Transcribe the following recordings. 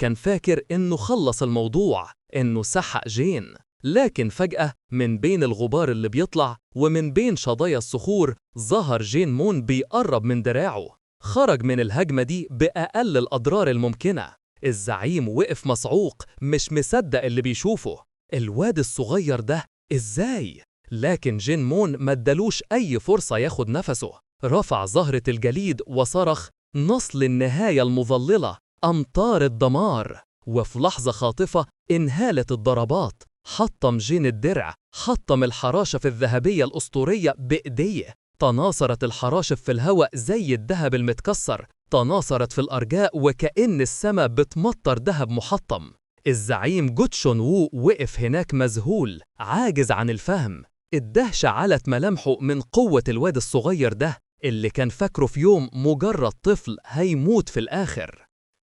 كان فاكر إنه خلص الموضوع، إنه سحق جين. لكن فجأة من بين الغبار اللي بيطلع ومن بين شظايا الصخور ظهر جين مون بيقرب من دراعه. خرج من الهجمة دي بأقل الأضرار الممكنة. الزعيم وقف مصعوق، مش مصدق اللي بيشوفه. الواد الصغير ده إزاي؟ لكن جين مون ما ادالوش أي فرصة ياخد نفسه. رفع زهرة الجليد وصرخ: نصل النهاية المظللة، أمطار الدمار. وفي لحظة خاطفة انهالت الضربات. حطم جين الدرع، حطم الحراشف الذهبية الأسطورية بإيديه. تناثرت الحراشف في الهواء زي الذهب المتكسر، تناثرت في الأرجاء وكأن السماء بتمطر ذهب محطم. الزعيم جوتشون وو وقف هناك مذهول، عاجز عن الفهم. الدهشة علت ملامحه من قوة الواد الصغير ده اللي كان فاكره في يوم مجرد طفل هيموت في الآخر.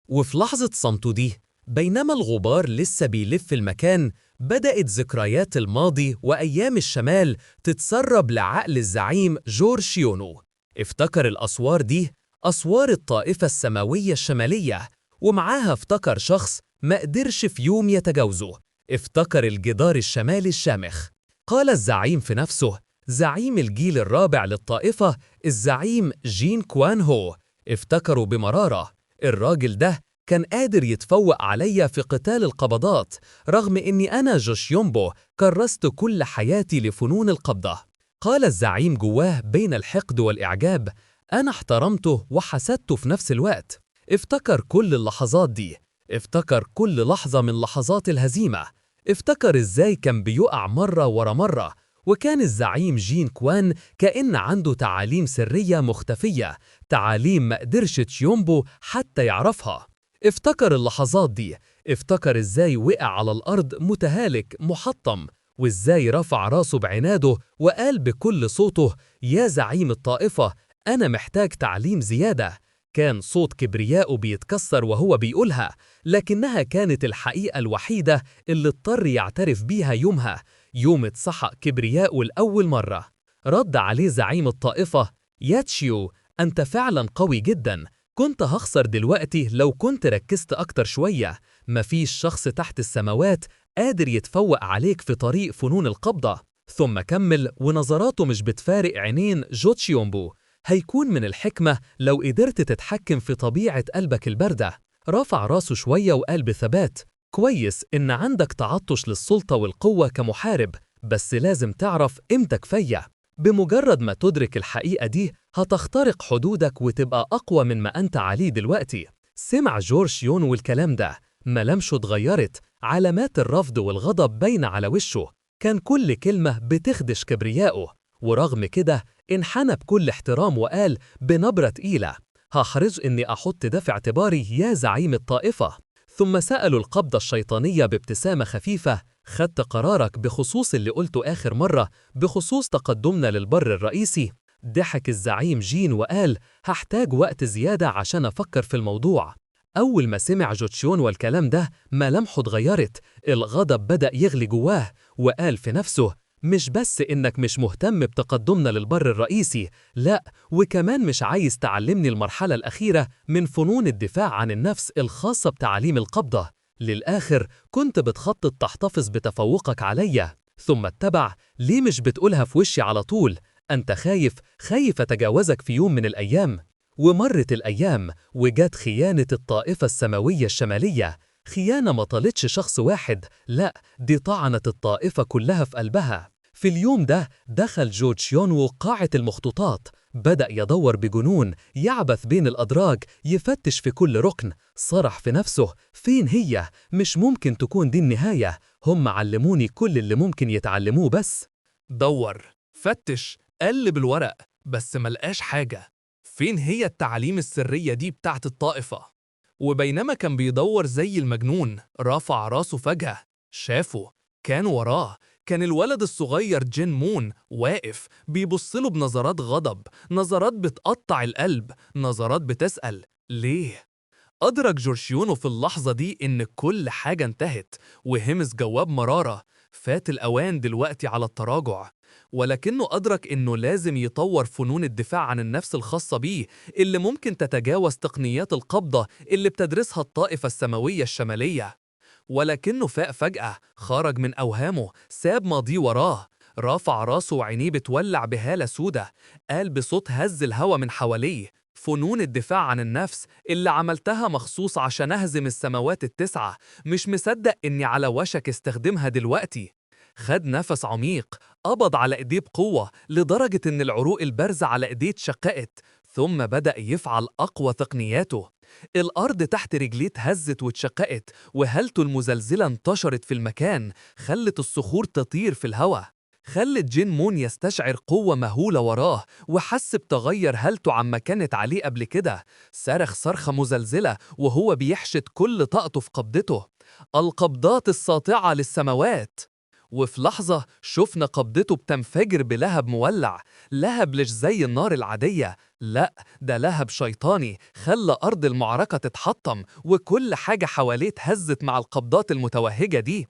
وفي لحظة صمته دي، بينما الغبار لسه بيلف المكان، بدأت ذكريات الماضي وأيام الشمال تتسرب لعقل الزعيم جورج يونو. افتكر الأسوار دي أسوار الطائفة السماوية الشمالية، ومعاها افتكر شخص ما قدرش في يوم يتجاوزه. افتكر الجدار الشمالي الشامخ. قال الزعيم في نفسه، زعيم الجيل الرابع للطائفة، الزعيم جين كوان هو. افتكروا بمرارة، الراجل ده كان قادر يتفوق عليا في قتال القبضات، رغم إني أنا جوش يومبو كرست كل حياتي لفنون القبضة. قال الزعيم جواه بين الحقد والإعجاب، أنا احترمته وحسدته في نفس الوقت. افتكر كل اللحظات دي، افتكر كل لحظة من لحظات الهزيمة، افتكر إزاي كان بيقع مرة ورا مرة. وكان الزعيم جين كوان كأن عنده تعاليم سرية مختفية، تعاليم ما قدرش تشيومبو حتى يعرفها. افتكر اللحظات دي، افتكر إزاي وقع على الأرض متهالك محطم، وإزاي رفع راسه بعناده وقال بكل صوته، يا زعيم الطائفة، أنا محتاج تعليم زيادة. كان صوت كبرياءه بيتكسر وهو بيقولها، لكنها كانت الحقيقة الوحيدة اللي اضطر يعترف بيها يومها، يوم اتسحق كبرياءه لأول مرة. رد عليه زعيم الطائفة، يا تشيو، أنت فعلا قوي جدا، كنت هخسر دلوقتي لو كنت ركزت أكتر شوية. مفيش شخص تحت السماوات قادر يتفوق عليك في طريق فنون القبضة. ثم كمل ونظراته مش بتفارق عينين جوتشيومبو، هيكون من الحكمة لو قدرت تتحكم في طبيعة قلبك الباردة. رفع راسه شوية وقال بثبات، كويس إن عندك تعطش للسلطة والقوة كمحارب، بس لازم تعرف إمتى كفاية. بمجرد ما تدرك الحقيقة دي هتخترق حدودك وتبقى أقوى من ما أنت عليه دلوقتي. سمع جورج يون والكلام ده، ملامشه اتغيرت، علامات الرفض والغضب باينة على وشه، كان كل كلمة بتخدش كبرياءه. ورغم كده انحنى بكل احترام وقال بنبرة تقيلة، هحرص إني أحط ده في اعتباري يا زعيم الطائفة. ثم سألوا القبضة الشيطانية بابتسامة خفيفة، خدت قرارك بخصوص اللي قلته آخر مرة بخصوص تقدمنا للبر الرئيسي؟ ضحك الزعيم جين وقال، هحتاج وقت زيادة عشان أفكر في الموضوع. أول ما سمع جوتشيون والكلام ده ملامحه اتغيرت، الغضب بدأ يغلي جواه، وقال في نفسه، مش بس إنك مش مهتم بتقدمنا للبر الرئيسي، لا، وكمان مش عايز تعلمني المرحلة الأخيرة من فنون الدفاع عن النفس الخاصة بتعليم القبضة. للآخر كنت بتخطط تحتفظ بتفوقك عليا. ثم اتبع، ليه مش بتقولها في وشي على طول؟ أنت خايف أتجاوزك في يوم من الأيام. ومرت الأيام وجات خيانة الطائفة السماوية الشمالية، خيانة ما طالتش شخص واحد، لا، دي طعنت الطائفة كلها في قلبها. في اليوم ده دخل جورج يونو قاعة المخطوطات، بدأ يدور بجنون، يعبث بين الأدراج، يفتش في كل ركن. صرح في نفسه، فين هي؟ مش ممكن تكون دي النهاية، هم علموني كل اللي ممكن يتعلموه بس. دور، فتش، قلب الورق، بس ملقاش حاجة. فين هي التعاليم السرية دي بتاعت الطائفة؟ وبينما كان بيدور زي المجنون رفع راسه فجأة، شافه، كان وراه، كان الولد الصغير جين مون واقف بيبصله بنظرات غضب، نظرات بتقطع القلب، نظرات بتسأل ليه؟ أدرك جورشيونو في اللحظة دي إن كل حاجة انتهت، وهمس جواب مرارة، فات الأوان دلوقتي على التراجع، ولكنه أدرك إنه لازم يطور فنون الدفاع عن النفس الخاصة بيه اللي ممكن تتجاوز تقنيات القبضة اللي بتدرسها الطائفة السماوية الشمالية. ولكنه فاق فجأة، خرج من أوهامه، ساب ماضيه وراه، رافع راسه وعينيه بتولع بهالة سودة، قال بصوت هز الهوا من حواليه: فنون الدفاع عن النفس اللي عملتها مخصوص عشان أهزم السماوات التسعة، مش مصدق إني على وشك استخدمها دلوقتي. خد نفس عميق، قبض على إيديه بقوة لدرجة إن العروق البارزة على إيديه اتشققت، ثم بدأ يفعل أقوى تقنياته. الأرض تحت رجليه اتهزت واتشققت، وهالته المزلزلة انتشرت في المكان، خلت الصخور تطير في الهواء، خلت جين مون يستشعر قوة مهولة وراه، وحس بتغير هالته عما كانت عليه قبل كده. صرخ صرخة مزلزلة وهو بيحشد كل طاقته في قبضته: القبضات الساطعة للسماوات. وفي لحظة شفنا قبضته بتنفجر بلهب مولع، لهب مش زي النار العادية، لأ، ده لهب شيطاني خلى أرض المعركة تتحطم وكل حاجة حواليه اتهزت مع القبضات المتوهجة دي.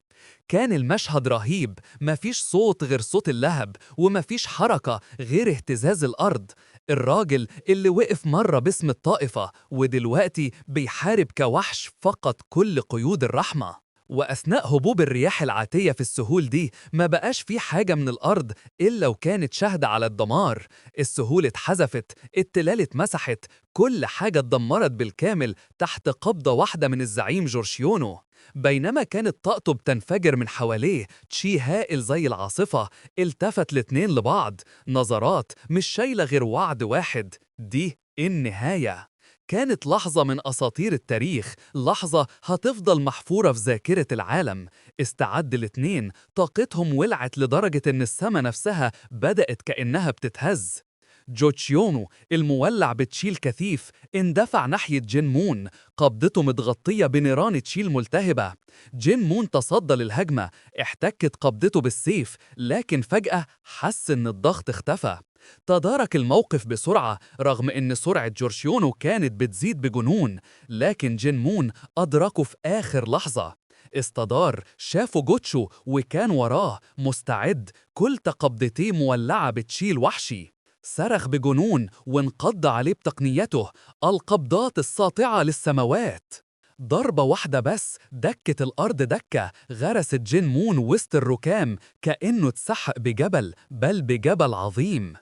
كان المشهد رهيب، مفيش صوت غير صوت اللهب، ومفيش حركة غير اهتزاز الأرض. الراجل اللي وقف مرة باسم الطائفة ودلوقتي بيحارب كوحش فقد كل قيود الرحمة. وأثناء هبوب الرياح العاتية في السهول دي ما بقاش في حاجة من الأرض إلا وكانت شاهدة على الدمار. السهول اتحذفت، التلال اتمسحت، كل حاجة اتدمرت بالكامل تحت قبضة واحدة من الزعيم جورشيونو. بينما كانت طاقته بتنفجر من حواليه، تشي هائل زي العاصفة التفت الاتنين لبعض، نظرات مش شايلة غير وعد واحد: دي النهاية. كانت لحظة من أساطير التاريخ، لحظة هتفضل محفورة في ذاكرة العالم. استعد الاتنين، طاقتهم ولعت لدرجة إن السما نفسها بدأت كأنها بتتهز. جوتشيونو المولع بتشيل كثيف اندفع ناحية جين مون، قبضته متغطية بنيران تشيل ملتهبة. جين مون تصدى للهجمة، احتكت قبضته بالسيف، لكن فجأة حس إن الضغط اختفى. تدارك الموقف بسرعة رغم إن سرعة جورشيونو كانت بتزيد بجنون، لكن جين مون أدركه في آخر لحظة. استدار، شافه جوتشو وكان وراه مستعد، كل قبضتيه مولعة بتشيل وحشي. صرخ بجنون وانقض عليه بتقنيته: القبضات الساطعة للسماوات. ضربة واحدة بس دكت الأرض دكة، غرست جين مون وسط الركام كأنه اتسحق بجبل، بل بجبل عظيم.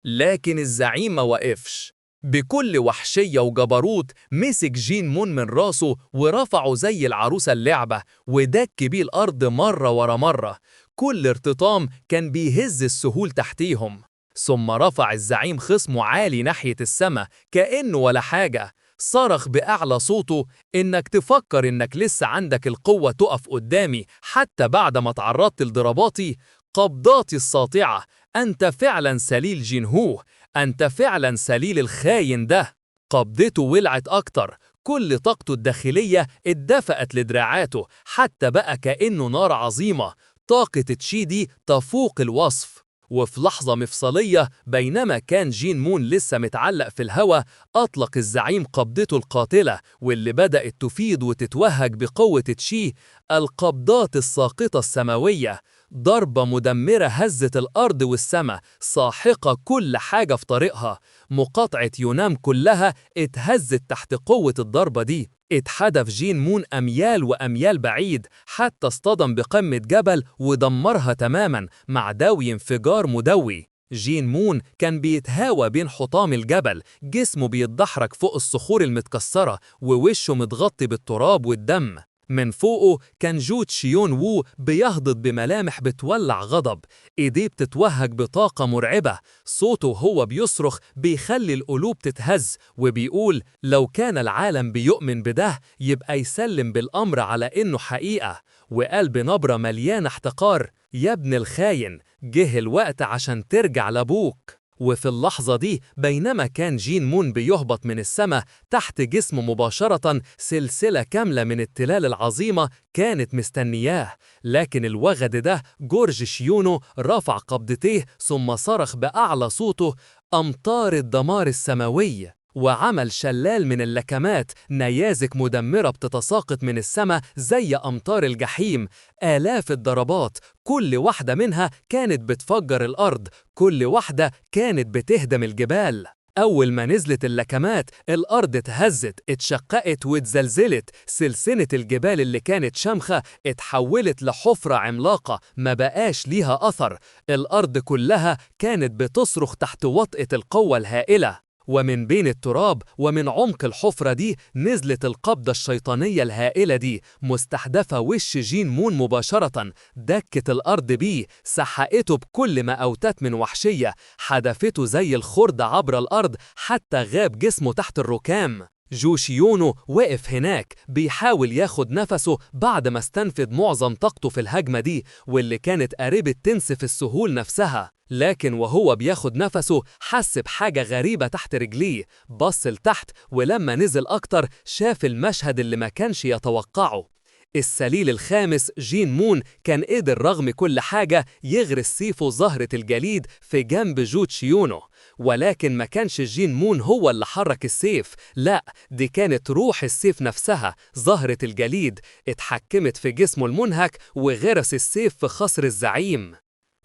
لكن الزعيم ما وقفش. بكل وحشية وجبروت مسك جين مون من راسه ورفعه زي العروسة اللعبة ودك بيه الأرض مرة ورا مرة. كل ارتطام كان بيهز السهول تحتيهم. ثم رفع الزعيم خصمه عالي ناحية السما كأنه ولا حاجة، صرخ بأعلى صوته: إنك تفكر إنك لسه عندك القوة تقف قدامي حتى بعد ما تعرضت لضرباتي؟ قبضاتي الساطعة. أنت فعلا سليل جينهو، أنت فعلا سليل الخاين ده. قبضته ولعت أكتر، كل طاقته الداخلية اتدفقت لدراعاته حتى بقى كأنه نار عظيمة. طاقة تشي دي تفوق الوصف. وفي لحظة مفصلية بينما كان جين مون لسه متعلق في الهوا، أطلق الزعيم قبضته القاتلة واللي بدأت تفيض وتتوهج بقوة تشي: القبضات الساقطة السماوية. ضربة مدمرة هزت الأرض والسماء، ساحقة كل حاجة في طريقها. مقاطعة يونام كلها اتهزت تحت قوة الضربة دي. اتحدف جين مون أميال وأميال بعيد حتى اصطدم بقمة جبل ودمرها تماما مع دوي انفجار مدوي. جين مون كان بيتهاوى بين حطام الجبل، جسمه بيتدحرج فوق الصخور المتكسرة ووشه متغطي بالتراب والدم. من فوقه كان جو تشيون وو بيهضد بملامح بتولع غضب، ايديه بتتوهج بطاقة مرعبة، صوته وهو بيصرخ بيخلي القلوب تتهز وبيقول: لو كان العالم بيؤمن بده يبقى يسلم بالأمر على إنه حقيقة. وقال بنبرة مليانة احتقار: يا ابن الخاين، جه الوقت عشان ترجع لابوك. وفي اللحظة دي بينما كان جين مون بيهبط من السماء، تحت جسمه مباشرة سلسلة كاملة من التلال العظيمة كانت مستنياه. لكن الوغد ده جورج شيونو رفع قبضتيه ثم صرخ بأعلى صوته: أمطار الدمار السماوي. وعمل شلال من اللكمات، نيازك مدمرة بتتساقط من السماء زي أمطار الجحيم. آلاف الضربات، كل واحدة منها كانت بتفجر الأرض، كل واحدة كانت بتهدم الجبال. أول ما نزلت اللكمات، الأرض اتهزت، اتشققت واتزلزلت، سلسلة الجبال اللي كانت شامخة اتحولت لحفرة عملاقة ما بقاش ليها أثر. الأرض كلها كانت بتصرخ تحت وطأة القوة الهائلة. ومن بين التراب ومن عمق الحفرة دي نزلت القبضة الشيطانية الهائلة دي، مستحدفة وش جين مون مباشرة، دكت الأرض بيه، سحقته بكل ما أوتت من وحشية، حدفته زي الخرد عبر الأرض حتى غاب جسمه تحت الركام. جوشيونو وقف هناك بيحاول ياخد نفسه بعد ما استنفد معظم طاقته في الهجمة دي، واللي كانت قريبة تنسف السهول نفسها. لكن وهو بياخد نفسه حس بحاجة غريبة تحت رجليه، بص لتحت ولما نزل أكتر شاف المشهد اللي ما كانش يتوقعه. السليل الخامس جين مون كان قدر رغم كل حاجة يغرس سيفه زهرة الجليد في جنب جوتشيونو، ولكن ما كانش جين مون هو اللي حرك السيف، لا، دي كانت روح السيف نفسها زهرة الجليد اتحكمت في جسمه المنهك وغرس السيف في خصر الزعيم.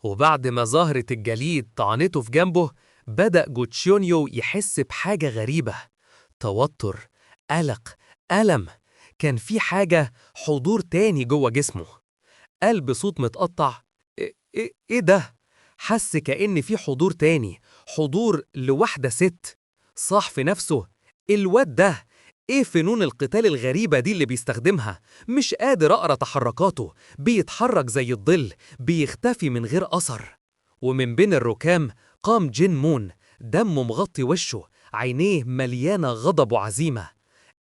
وبعد ما زهرة الجليد طعنته في جنبه، بدأ جوتشيونيو يحس بحاجة غريبة، توتر، قلق، ألم. كان في حاجة، حضور تاني جوه جسمه. قال بصوت متقطع: إيه ده؟ حس كأن في حضور تاني، حضور لواحدة ست. صاح في نفسه: الواد ده ايه فنون القتال الغريبة دي اللي بيستخدمها؟ مش قادر أقرأ تحركاته، بيتحرك زي الظل، بيختفي من غير أثر. ومن بين الركام قام جين مون، دمه مغطي وشه، عينيه مليانة غضب وعزيمة.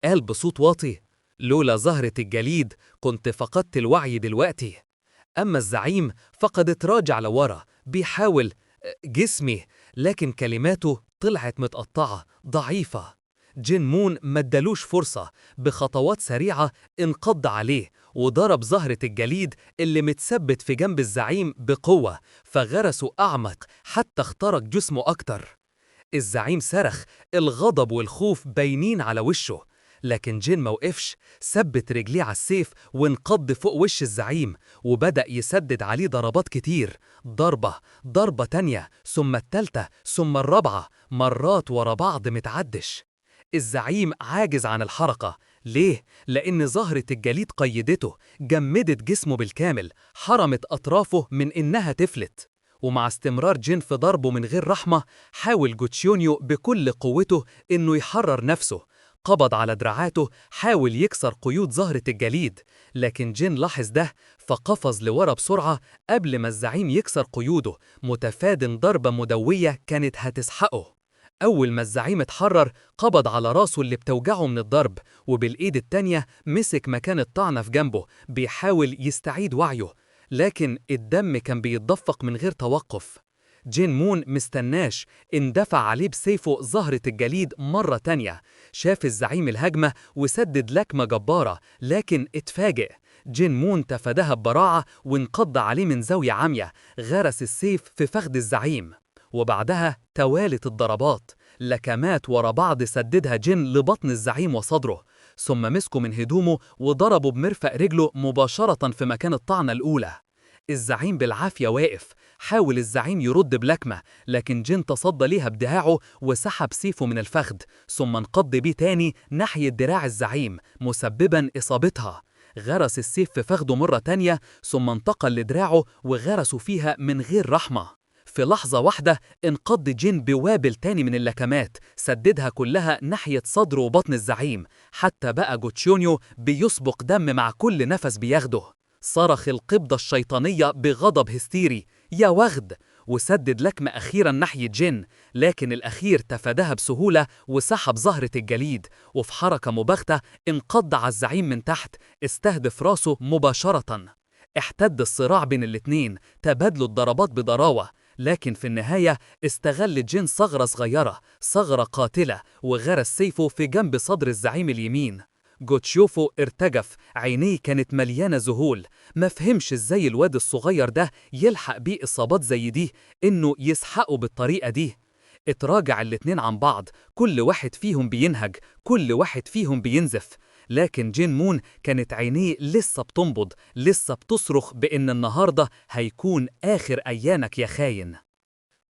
قال بصوت واطي: لولا زهرة الجليد كنت فقدت الوعي دلوقتي. أما الزعيم فقد اتراجع لورا بيحاول جسمي، لكن كلماته طلعت متقطعة ضعيفة. جين مون مدلوش فرصة، بخطوات سريعة انقض عليه وضرب زهرة الجليد اللي متثبت في جنب الزعيم بقوة، فغرسه أعمق حتى اخترق جسمه أكتر. الزعيم صرخ، الغضب والخوف باينين على وشه، لكن جين موقفش، ثبت رجليه على السيف وانقض فوق وش الزعيم وبدأ يسدد عليه ضربات كتير، ضربة تانية، ثم التالتة، ثم الرابعة، مرات ورا بعض متعدش. الزعيم عاجز عن الحركة. ليه؟ لأن زهرة الجليد قيدته، جمدت جسمه بالكامل، حرمت أطرافه من إنها تفلت. ومع استمرار جين في ضربه من غير رحمة، حاول جوتشيونيو بكل قوته إنه يحرر نفسه. قبض على دراعاته، حاول يكسر قيود زهرة الجليد، لكن جين لاحظ ده فقفز لورا بسرعة قبل ما الزعيم يكسر قيوده، متفادٍ ضربة مدوية كانت هتسحقه. أول ما الزعيم اتحرر، قبض على راسه اللي بتوجعه من الضرب، وبالإيد التانية مسك مكان الطعنة في جنبه بيحاول يستعيد وعيه، لكن الدم كان بيتدفق من غير توقف. جين مون مستناش، اندفع عليه بسيفه زهرة الجليد مرة تانية، شاف الزعيم الهجمة وسدد لكمة جبارة، لكن اتفاجئ. جين مون تفاداها ببراعة وانقض عليه من زاوية عمية، غرس السيف في فخذ الزعيم. وبعدها توالت الضربات، لكمات ورا بعض سددها جين لبطن الزعيم وصدره، ثم مسكه من هدومه وضربه بمرفق رجله مباشرة في مكان الطعنة الأولى. الزعيم بالعافية واقف، حاول الزعيم يرد بلكمة، لكن جين تصدى ليها بدراعه وسحب سيفه من الفخذ، ثم انقض بيه تاني ناحية دراع الزعيم مسببا إصابتها. غرس السيف في فخذه مرة تانية، ثم انتقل لدراعه وغرسه فيها من غير رحمة. في لحظة واحدة انقض جين بوابل تاني من اللكمات، سددها كلها ناحية صدر وبطن الزعيم، حتى بقى جوتشيونيو بيسبق دم مع كل نفس بياخده. صرخ القبضة الشيطانية بغضب هستيري: يا وغد! وسدد لكمة أخيرا ناحية جين، لكن الأخير تفاداها بسهولة وسحب زهرة الجليد، وفي حركة مباغتة انقض على الزعيم من تحت، استهدف راسه مباشرة. احتد الصراع بين الاتنين، تبادلوا الضربات بضراوة، لكن في النهاية استغل جين ثغرة صغيرة، ثغرة قاتلة، وغرس سيفه في جنب صدر الزعيم اليمين. جوتشيوفو ارتجف، عينيه كانت مليانة ذهول، ما فهمش ازاي الواد الصغير ده يلحق بيه إصابات زي دي، إنه يسحقه بالطريقة دي. اتراجع الاتنين عن بعض، كل واحد فيهم بينهج، كل واحد فيهم بينزف. لكن جين مون كانت عينيه لسه بتنبض، لسه بتصرخ بإن النهاردة هيكون آخر أيامك يا خاين.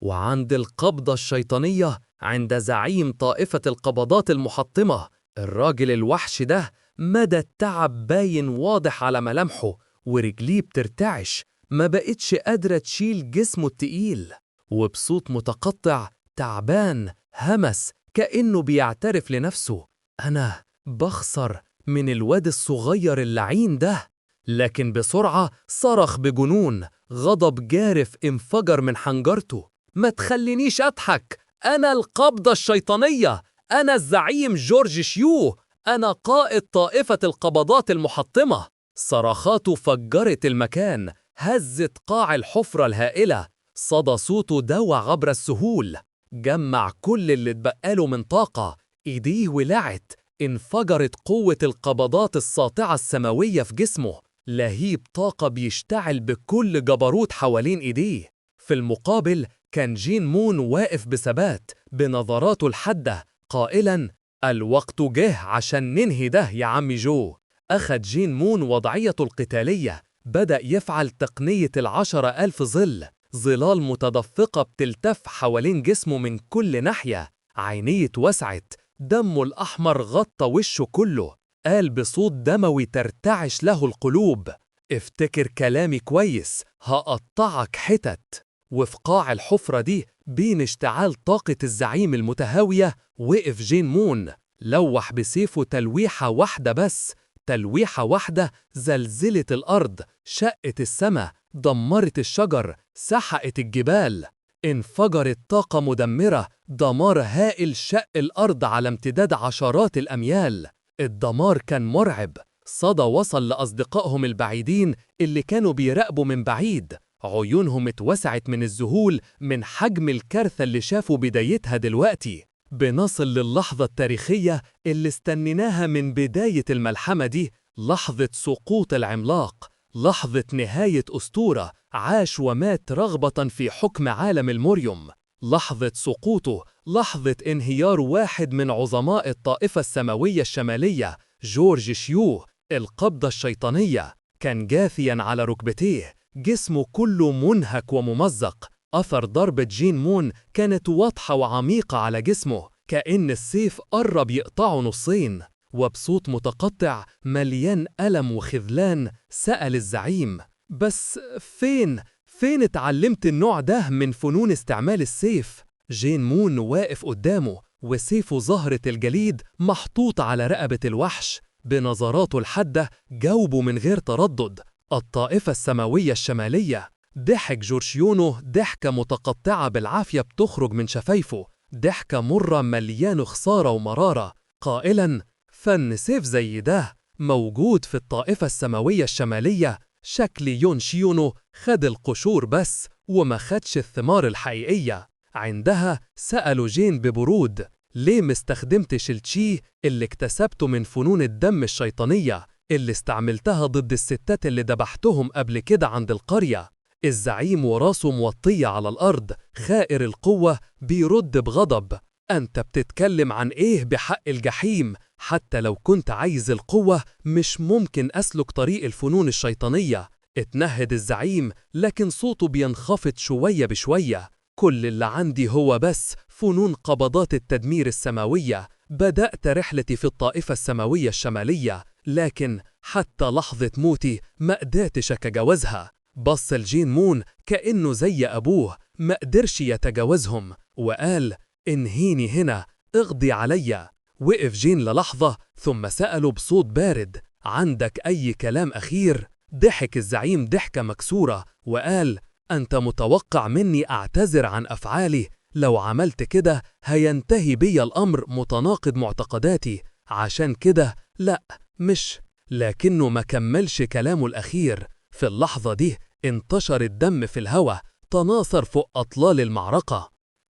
وعند القبضة الشيطانية، عند زعيم طائفة القبضات المحطمة، الراجل الوحش ده مدى التعب باين واضح على ملامحه، ورجليه بترتعش، ما بقتش قادرة تشيل جسمه التقيل. وبصوت متقطع تعبان همس كأنه بيعترف لنفسه: أنا بخسر من الواد الصغير اللعين ده. لكن بسرعة صرخ بجنون، غضب جارف انفجر من حنجرته: ما تخلينيش أضحك، أنا القبضة الشيطانية، أنا الزعيم جورج شيو، أنا قائد طائفة القبضات المحطمة. صرخاته فجرت المكان، هزت قاع الحفرة الهائلة، صدى صوته دوى عبر السهول، جمع كل اللي اتبقاله من طاقة، إيديه ولعت، انفجرت قوة القبضات الساطعة السماوية في جسمه، لهيب طاقة بيشتعل بكل جبروت حوالين إيديه. في المقابل كان جين مون واقف بثبات بنظراته الحادة قائلاً: الوقت جه عشان ننهي ده يا عمي جو. أخد جين مون وضعيته القتالية، بدأ يفعل تقنية 10,000 ظل، ظلال متدفقة بتلتف حوالين جسمه من كل ناحية. عينيه اتوسعت، دمه الأحمر غطى وشه كله، قال بصوت دموي ترتعش له القلوب: افتكر كلامي كويس، هقطعك حتت. وفي قاع الحفرة دي بين اشتعال طاقة الزعيم المتهاوية، وقف جين مون، لوح بسيفه تلويحة واحدة بس، تلويحة واحدة زلزلت الأرض، شقت السماء، دمرت الشجر، سحقت الجبال. انفجرت طاقة مدمرة، دمار هائل شق الأرض على امتداد عشرات الأميال. الدمار كان مرعب، صدى وصل لأصدقائهم البعيدين اللي كانوا بيراقبوا من بعيد، عيونهم اتوسعت من الذهول من حجم الكارثة اللي شافوا بدايتها دلوقتي. بنصل للحظة التاريخية اللي استنيناها من بداية الملحمة دي، لحظة سقوط العملاق، لحظة نهاية أسطورة عاش ومات رغبة في حكم عالم الموريوم، لحظة سقوطه، لحظة انهيار واحد من عظماء الطائفة السماوية الشمالية، جورج شيو، القبضة الشيطانية. كان جاثيا على ركبتيه، جسمه كله منهك وممزق، أثر ضربة جين مون كانت واضحة وعميقة على جسمه، كأن السيف قرب يقطعه نصين. وبصوت متقطع مليان ألم وخذلان سأل الزعيم: بس فين اتعلمت النوع ده من فنون استعمال السيف؟ جين مون واقف قدامه، وسيفه زهرة الجليد محطوط على رقبة الوحش. بنظراته الحادة جاوبه من غير تردد: الطائفة السماوية الشمالية. ضحك جورشيونو ضحكة متقطعة بالعافية بتخرج من شفايفه، ضحكة مرة مليانة خسارة ومرارة، قائلاً: فن سيف زي ده موجود في الطائفة السماوية الشمالية؟ شكل يون شيونو خد القشور بس وما خدش الثمار الحقيقية. عندها سألوا جين ببرود: ليه مستخدمتش التشي اللي اكتسبته من فنون الدم الشيطانية اللي استعملتها ضد الستات اللي دبحتهم قبل كده عند القرية؟ الزعيم وراسه موطية على الأرض خائر القوة بيرد بغضب: أنت بتتكلم عن إيه بحق الجحيم؟ حتى لو كنت عايز القوة مش ممكن أسلك طريق الفنون الشيطانية. اتنهد الزعيم، لكن صوته بينخفض شوية بشوية: كل اللي عندي هو بس فنون قبضات التدمير السماوية. بدأت رحلتي في الطائفة السماوية الشمالية، لكن حتى لحظة موتي ما قدرتش أتجاوزها. بص الجين مون كأنه زي أبوه ما قدرش يتجاوزهم، وقال: انهيني هنا، اغضي عليا. وقف جين للحظة ثم سأله بصوت بارد: عندك أي كلام أخير؟ ضحك الزعيم ضحكة مكسورة وقال: أنت متوقع مني أعتذر عن أفعالي؟ لو عملت كده هينتهي بي الأمر متناقض معتقداتي، عشان كده لا مش. لكنه ما كملش كلامه الأخير. في اللحظة دي انتشر الدم في الهواء، تناثر فوق أطلال المعركة.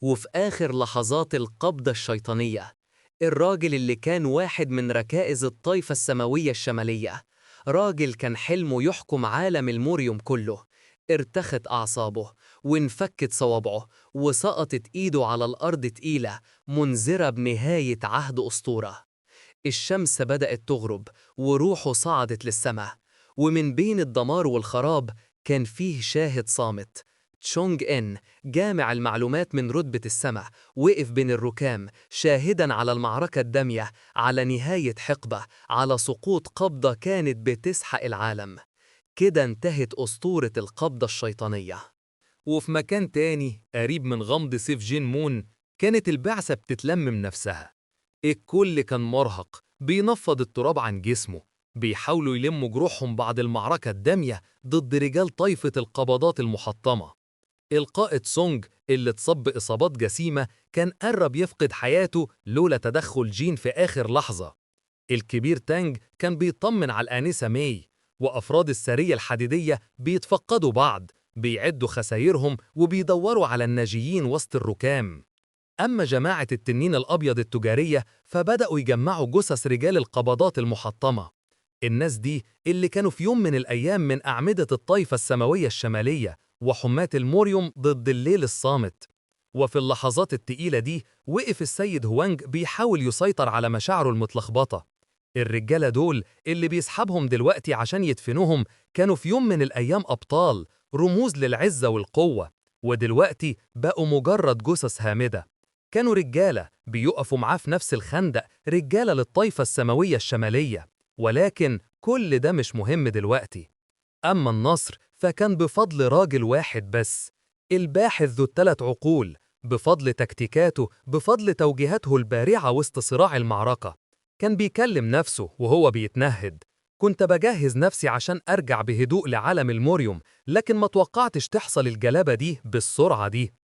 وفي آخر لحظات القبضة الشيطانية، الراجل اللي كان واحد من ركائز الطائفة السماوية الشمالية، راجل كان حلمه يحكم عالم الموريوم كله، ارتخت أعصابه وانفكت صوابعه وسقطت إيده على الأرض تقيلة منذرة بنهاية عهد أسطورة. الشمس بدأت تغرب وروحه صعدت للسماء، ومن بين الدمار والخراب كان فيه شاهد صامت. تشونغ إن جامع المعلومات من رتبة السماء وقف بين الركام شاهداً على المعركة الدامية، على نهاية حقبة، على سقوط قبضة كانت بتسحق العالم. كده انتهت أسطورة القبضة الشيطانية. وفي مكان تاني قريب من غمض سيف جين مون كانت البعثة بتتلمم نفسها. الكل كان مرهق بينفض التراب عن جسمه، بيحاولوا يلموا جروحهم بعد المعركة الدامية ضد رجال طائفة القبضات المحطمة. القائد سونج اللي اتصاب بإصابات جسيمة كان قرب يفقد حياته لولا تدخل جين في آخر لحظة. الكبير تانج كان بيطمن على الآنسة ماي، وأفراد السرية الحديدية بيتفقدوا بعض، بيعدوا خسايرهم وبيدوروا على الناجيين وسط الركام. أما جماعة التنين الأبيض التجارية فبدأوا يجمعوا جثث رجال القبضات المحطمة. الناس دي اللي كانوا في يوم من الأيام من أعمدة الطائفة السماوية الشمالية وحماة الموريوم ضد الليل الصامت. وفي اللحظات التقيلة دي وقف السيد هوانج بيحاول يسيطر على مشاعره المتلخبطة. الرجالة دول اللي بيسحبهم دلوقتي عشان يدفنوهم كانوا في يوم من الأيام أبطال، رموز للعزة والقوة، ودلوقتي بقوا مجرد جثث هامدة. كانوا رجالة بيقفوا معاه في نفس الخندق، رجالة للطائفة السماوية الشمالية، ولكن كل ده مش مهم دلوقتي. أما النصر فكان بفضل راجل واحد بس، الباحث ذو الثلاث عقول، بفضل تكتيكاته، بفضل توجيهاته البارعة وسط صراع المعركة. كان بيكلم نفسه وهو بيتنهد: كنت بجهز نفسي عشان أرجع بهدوء لعالم الموريوم، لكن ما توقعتش تحصل الجلابة دي بالسرعة دي.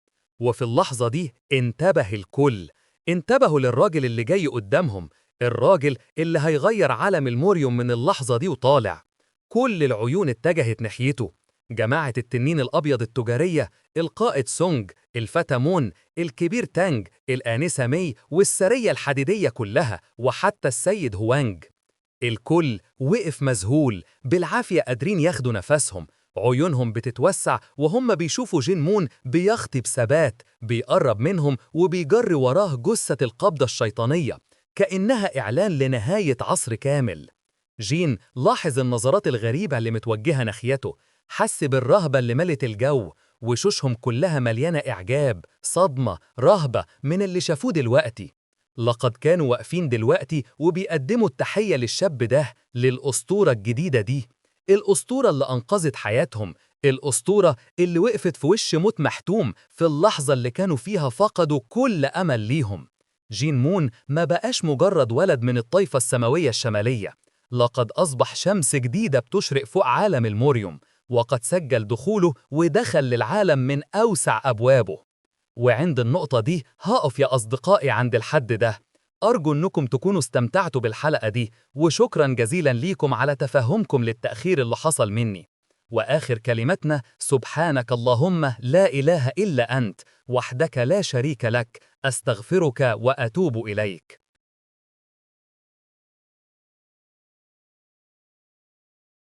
وفي اللحظة دي انتبه الكل، انتبهوا للراجل اللي جاي قدامهم، الراجل اللي هيغير عالم الموريوم من اللحظة دي وطالع. كل العيون اتجهت ناحيته، جماعة التنين الأبيض التجارية، القائد سونج، الفتى مون، الكبير تانج، الآنسة مي، والسرية الحديدية كلها، وحتى السيد هوانج. الكل وقف مذهول، بالعافية قادرين ياخدوا نفسهم، عيونهم بتتوسع وهم بيشوفوا جين مون بيخطي بثبات، بيقرب منهم وبيجري وراه جثة القبضة الشيطانية، كأنها إعلان لنهاية عصر كامل. جين لاحظ النظرات الغريبة اللي متوجهة ناحيته، حس بالرهبة اللي ملت الجو، وشوشهم كلها مليانة إعجاب، صدمة، رهبة من اللي شافوه دلوقتي. لقد كانوا واقفين دلوقتي وبيقدموا التحية للشاب ده، للأسطورة الجديدة دي، الأسطورة اللي أنقذت حياتهم، الأسطورة اللي وقفت في وش موت محتوم في اللحظة اللي كانوا فيها فقدوا كل أمل ليهم. جين مون ما بقاش مجرد ولد من الطائفة السماوية الشمالية، لقد أصبح شمس جديدة بتشرق فوق عالم الموريوم، وقد سجل دخوله ودخل للعالم من أوسع أبوابه. وعند النقطة دي هقف يا أصدقائي عند الحد ده. أرجو أنكم تكونوا استمتعتوا بالحلقة دي، وشكرا جزيلا ليكم على تفهمكم للتأخير اللي حصل مني. وآخر كلمتنا: سبحانك اللهم لا إله إلا أنت، وحدك لا شريك لك، أستغفرك وأتوب إليك.